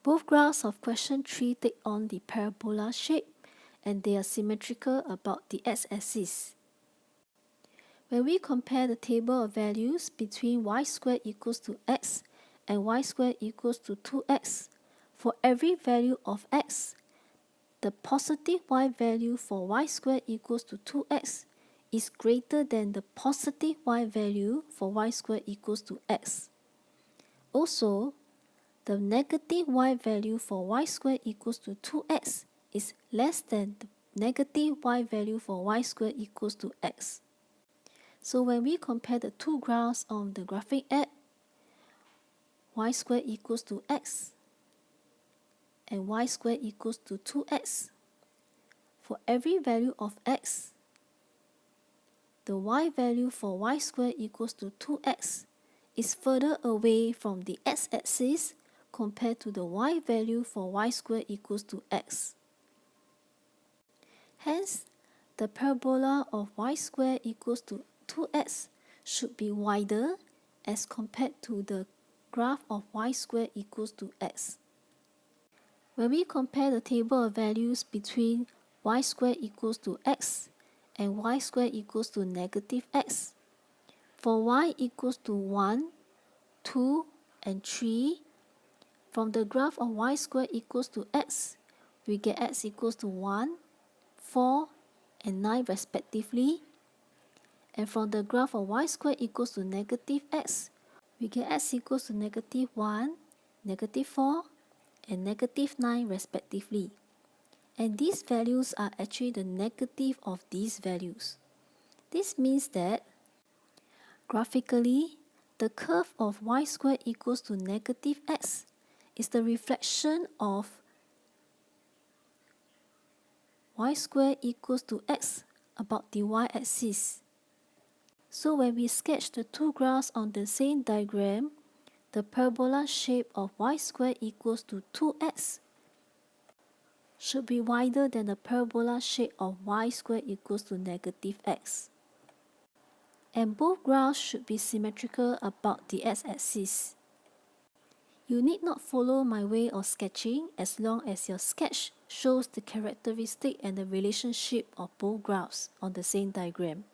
Both graphs of question 3 take on the parabola shape and they are symmetrical about the x-axis. When we compare the table of values between y squared equals to x and y squared equals to 2x, for every value of x, the positive y value for y squared equals to 2x is greater than the positive y value for y squared equals to x. Also, the negative y value for y squared equals to 2x is less than the negative y value for y squared equals to x. So when we compare the two graphs on the graphic app, y squared equals to x and y squared equals to 2x, for every value of x, the y value for y squared equals to 2x is further away from the x-axis compared to the y value for y squared equals to x. Hence, the parabola of y squared equals to 2x should be wider as compared to the graph of y squared equals to x. When we compare the table of values between y squared equals to x and y squared equals to negative x, for y equals to 1, 2, and 3, from the graph of y squared equals to x, we get x equals to 1, 4, and 9 respectively. And from the graph of y squared equals to negative x, we get x equals to negative 1, negative 4, and negative 9 respectively. And these values are actually the negative of these values. This means that graphically, the curve of y squared equals to negative x is the reflection of y squared equals to x about the y-axis. So when we sketch the two graphs on the same diagram, the parabola shape of y squared equals to 2x should be wider than the parabola shape of y squared equals to negative x. And both graphs should be symmetrical about the x-axis. You need not follow my way of sketching as long as your sketch shows the characteristic and the relationship of both graphs on the same diagram.